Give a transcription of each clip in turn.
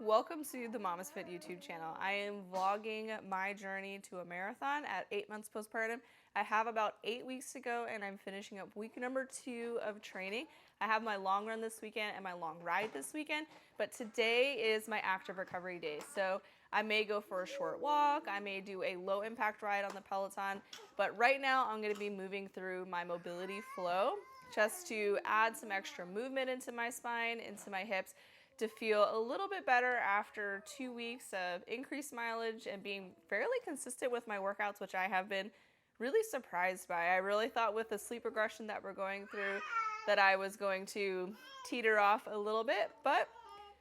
Welcome to the Mama's Fit YouTube channel. I am vlogging my journey to a marathon at 8 months postpartum. I have about 8 weeks to go and I'm finishing up week number 2 of training. I have my long run this weekend and my long ride this weekend, but today is my active recovery day. So I may go for a short walk, I may do a low impact ride on the Peloton, but right now I'm going to be moving through my mobility flow just to add some extra movement into my spine, into my hips, to feel a little bit better after 2 weeks of increased mileage and being fairly consistent with my workouts, which I have been really surprised by. I really thought with the sleep regression that we're going through that I was going to teeter off a little bit, but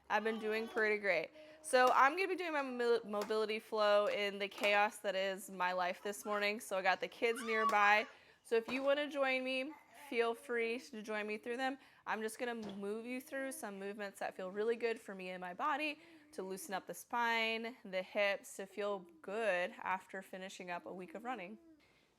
I've been doing pretty great. So I'm going to be doing my mobility flow in the chaos that is my life this morning. So I got the kids nearby. So if you want to join me, feel free to join me through them. I'm just going to move you through some movements that feel really good for me and my body to loosen up the spine, the hips, to feel good after finishing up a week of running.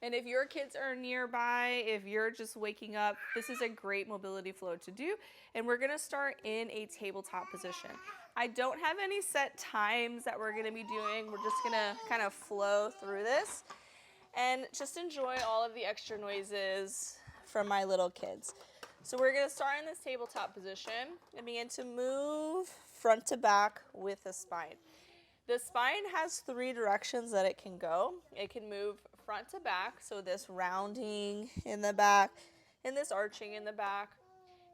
And if your kids are nearby, if you're just waking up, this is a great mobility flow to do. And we're gonna start in a tabletop position. I don't have any set times that we're gonna be doing. We're just gonna kind of flow through this and just enjoy all of the extra noises from my little kids. So we're gonna start in this tabletop position and begin to move front to back with the spine. The spine has 3 directions that it can go. It can move front to back, so this rounding in the back and this arching in the back.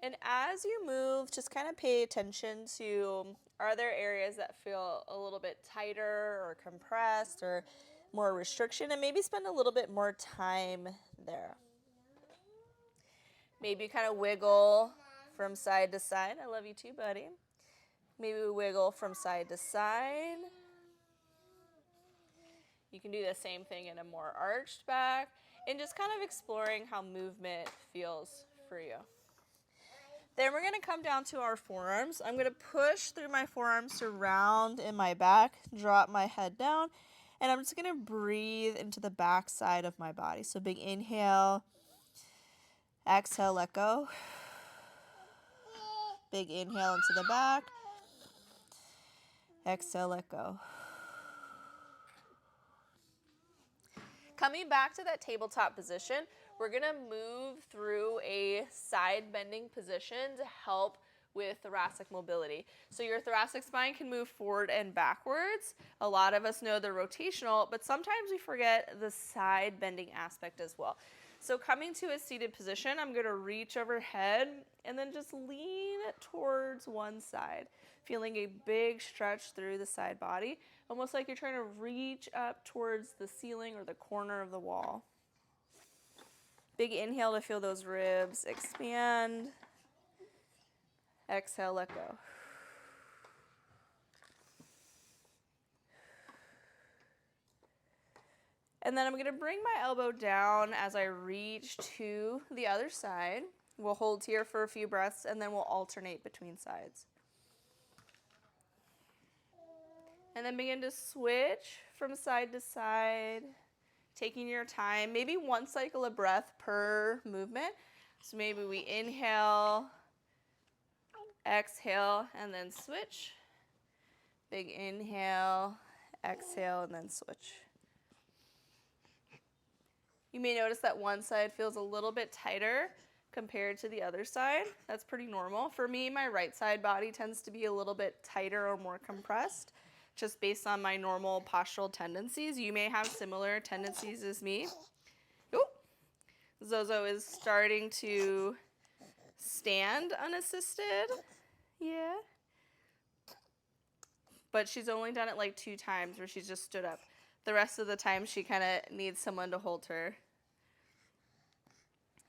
And as you move, just kind of pay attention to, are there areas that feel a little bit tighter or compressed or more restriction, and maybe spend a little bit more time there. Maybe kind of wiggle from side to side. I love you too, buddy. Maybe wiggle from side to side. You can do the same thing in a more arched back and just kind of exploring how movement feels for you. Then we're going to come down to our forearms. I'm going to push through my forearms to round in my back, drop my head down, and I'm just going to breathe into the back side of my body. So big inhale, exhale, let go. Big inhale into the back, exhale, let go. Coming back to that tabletop position, we're gonna move through a side bending position to help with thoracic mobility. So your thoracic spine can move forward and backwards. A lot of us know the rotational, but sometimes we forget the side bending aspect as well. So coming to a seated position, I'm gonna reach overhead and then just lean towards one side, feeling a big stretch through the side body, almost like you're trying to reach up towards the ceiling or the corner of the wall. Big inhale to feel those ribs expand. Exhale, let go. And then I'm going to bring my elbow down as I reach to the other side. We'll hold here for a few breaths and then we'll alternate between sides. And then begin to switch from side to side, taking your time, maybe 1 cycle of breath per movement. So maybe we inhale, exhale, and then switch. Big inhale, exhale, and then switch. You may notice that one side feels a little bit tighter compared to the other side. That's pretty normal. For me, my right side body tends to be a little bit tighter or more compressed, just based on my normal postural tendencies. You may have similar tendencies as me. Ooh. Zozo is starting to stand unassisted. Yeah. But she's only done it like 2 times where she's just stood up. The rest of the time she kind of needs someone to hold her.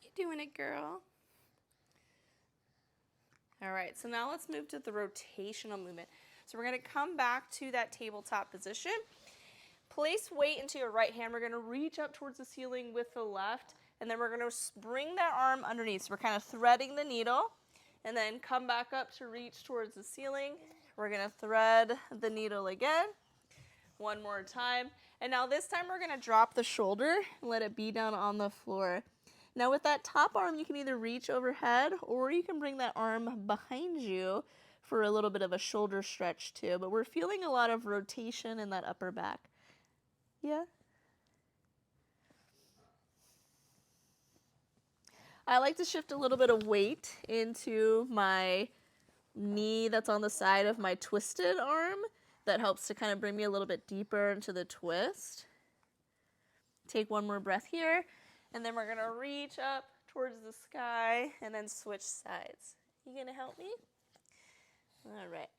You doing it, girl? All right, so now let's move to the rotational movement. So we're going to come back to that tabletop position. Place weight into your right hand. We're going to reach up towards the ceiling with the left, and then we're going to bring that arm underneath. So we're kind of threading the needle, and then come back up to reach towards the ceiling. We're going to thread the needle again. One more time. And now this time we're going to drop the shoulder and let it be down on the floor. Now with that top arm, you can either reach overhead or you can bring that arm behind you for a little bit of a shoulder stretch too, but we're feeling a lot of rotation in that upper back. Yeah? I like to shift a little bit of weight into my knee that's on the side of my twisted arm. That helps to kind of bring me a little bit deeper into the twist. Take one more breath here, and then we're gonna reach up towards the sky and then switch sides. You gonna help me? All right.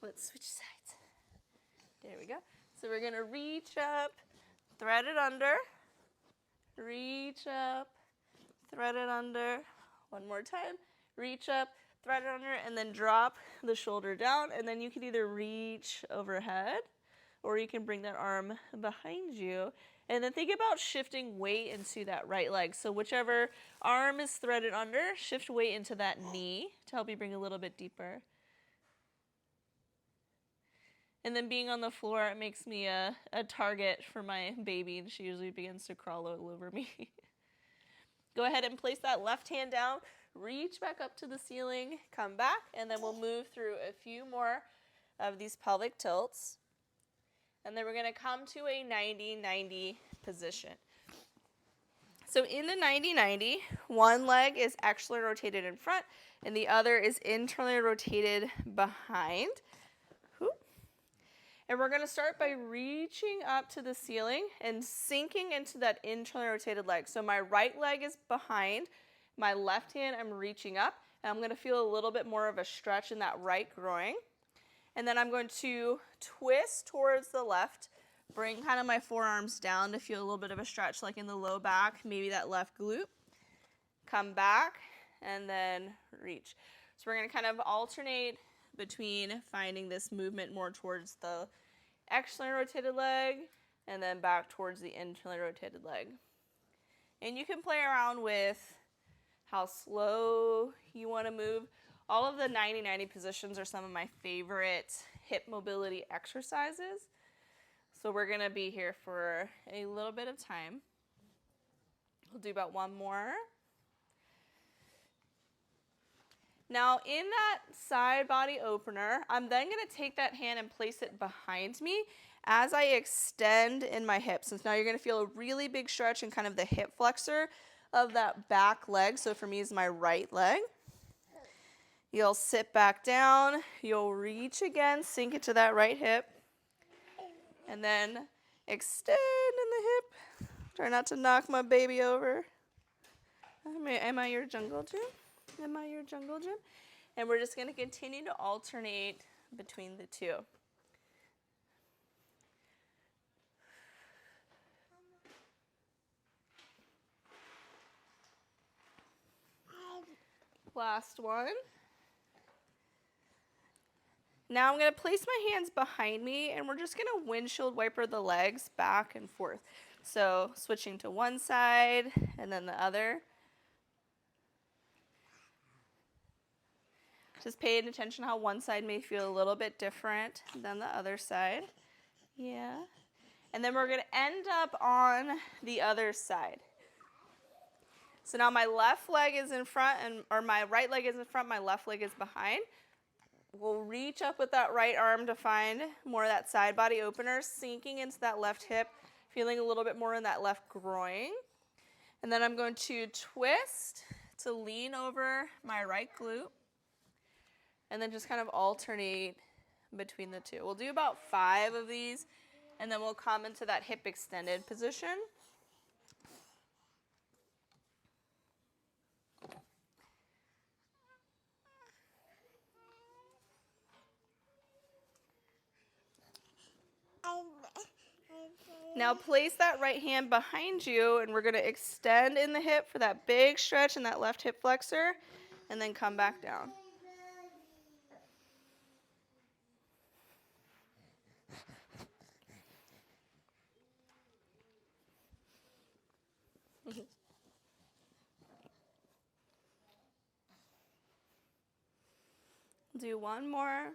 Let's switch sides. There we go. So we're gonna reach up, thread it under, reach up, thread it under. One more time. Reach up, thread it under, and then drop the shoulder down. And then you can either reach overhead, or you can bring that arm behind you. And then think about shifting weight into that right leg. So whichever arm is threaded under, shift weight into that knee to help you bring a little bit deeper. And then being on the floor, it makes me a target for my baby, and she usually begins to crawl all over me. Go ahead and place that left hand down, reach back up to the ceiling, come back, and then we'll move through a few more of these pelvic tilts. And then we're going to come to a 90-90 position. So in the 90-90, one leg is externally rotated in front, and the other is internally rotated behind. And we're going to start by reaching up to the ceiling and sinking into that internally rotated leg. So my right leg is behind, my left hand I'm reaching up, and I'm going to feel a little bit more of a stretch in that right groin. And then I'm going to twist towards the left, bring kind of my forearms down to feel a little bit of a stretch like in the low back, maybe that left glute. Come back and then reach. So we're going to kind of alternate between finding this movement more towards the externally rotated leg and then back towards the internally rotated leg. And you can play around with how slow you want to move. All of the 90-90 positions are some of my favorite hip mobility exercises. So we're going to be here for a little bit of time. We'll do about one more. Now in that side body opener, I'm then going to take that hand and place it behind me as I extend in my hips. And so now you're going to feel a really big stretch in kind of the hip flexor of that back leg. So for me is my right leg. You'll sit back down, you'll reach again, sink into that right hip, and then extend in the hip. Try not to knock my baby over. Am I your jungle gym? Am I your jungle gym? And we're just going to continue to alternate between the two. Last one. Now I'm going to place my hands behind me, and we're just going to windshield wiper the legs back and forth. So switching to one side and then the other. Just paying attention how one side may feel a little bit different than the other side. Yeah. And then we're going to end up on the other side. So now my left leg is in front, or my right leg is in front, my left leg is behind. We'll reach up with that right arm to find more of that side body opener, sinking into that left hip, feeling a little bit more in that left groin. And then I'm going to twist to lean over my right glute. And then just kind of alternate between the two. We'll do about 5 of these, and then we'll come into that hip extended position. Now place that right hand behind you, and we're going to extend in the hip for that big stretch in that left hip flexor, and then come back down. Do one more.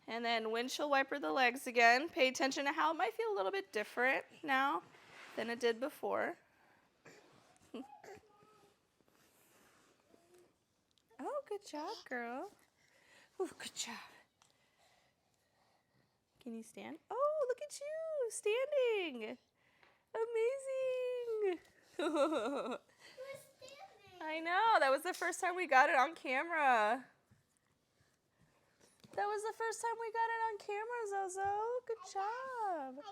And then windshield wiper the legs again. Pay attention to how it might feel a little bit different now than it did before. good job, girl. Ooh, good job. Can you stand? Oh, look at you, standing. Amazing. I know, that was the first time we got it on camera. That was the first time we got it on camera, Zozo. Good job.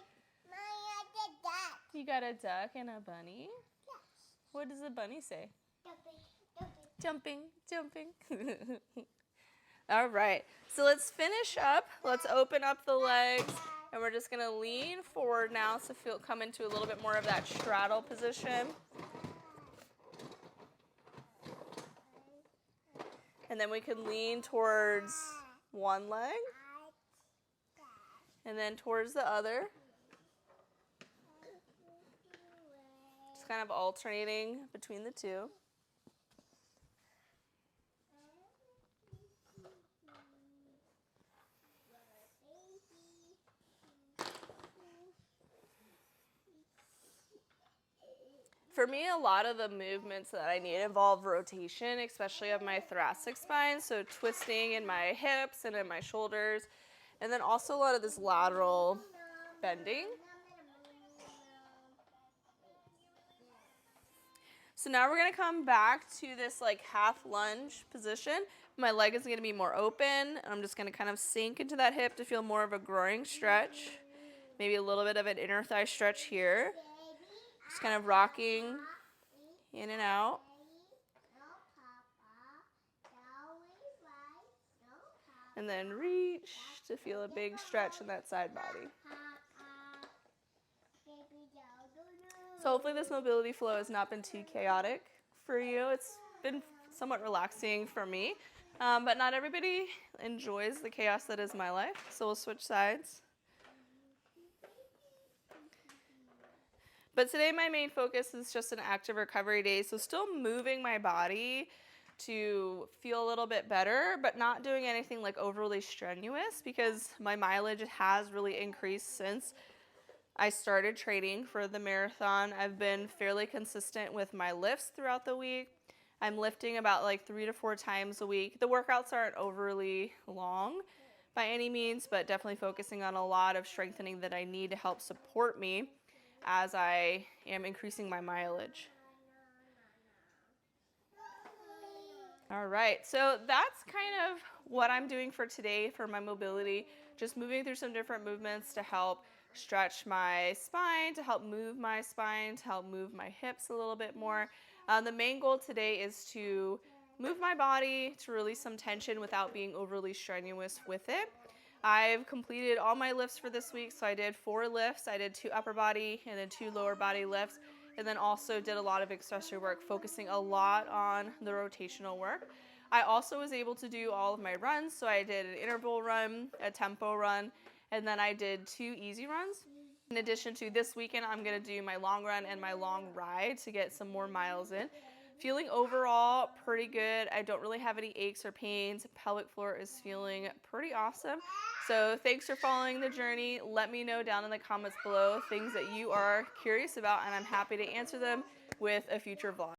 You got a duck and a bunny? Yes. What does the bunny say? Jumping, jumping. All right, so let's finish up. Let's open up the legs, and we're just gonna lean forward now to come into a little bit more of that straddle position. And then we can lean towards one leg, and then towards the other. Just kind of alternating between the two. For me, a lot of the movements that I need involve rotation, especially of my thoracic spine, so twisting in my hips and in my shoulders, and then also a lot of this lateral bending. So now we're gonna come back to this like half lunge position. My leg is gonna be more open, and I'm just gonna kind of sink into that hip to feel more of a groin stretch, maybe a little bit of an inner thigh stretch here. Just kind of rocking in and out. And then reach to feel a big stretch in that side body. So hopefully this mobility flow has not been too chaotic for you. It's been somewhat relaxing for me, but not everybody enjoys the chaos that is my life. So we'll switch sides. But today my main focus is just an active recovery day, so still moving my body to feel a little bit better, but not doing anything like overly strenuous because my mileage has really increased since I started training for the marathon. I've been fairly consistent with my lifts throughout the week. I'm lifting about like 3 to 4 times a week. The workouts aren't overly long by any means, but definitely focusing on a lot of strengthening that I need to help support me as I am increasing my mileage. All right, so that's kind of what I'm doing for today for my mobility, just moving through some different movements to help stretch my spine, to help move my spine, to help move my hips a little bit more. The main goal today is to move my body to release some tension without being overly strenuous with it. I've completed all my lifts for this week, so I did 4 lifts. I did 2 upper body and then 2 lower body lifts, and then also did a lot of accessory work, focusing a lot on the rotational work. I also was able to do all of my runs, so I did an interval run, a tempo run, and then I did 2 easy runs. In addition to this weekend, I'm gonna do my long run and my long ride to get some more miles in. Feeling overall pretty good. I don't really have any aches or pains. Pelvic floor is feeling pretty awesome. So thanks for following the journey. Let me know down in the comments below things that you are curious about, and I'm happy to answer them with a future vlog.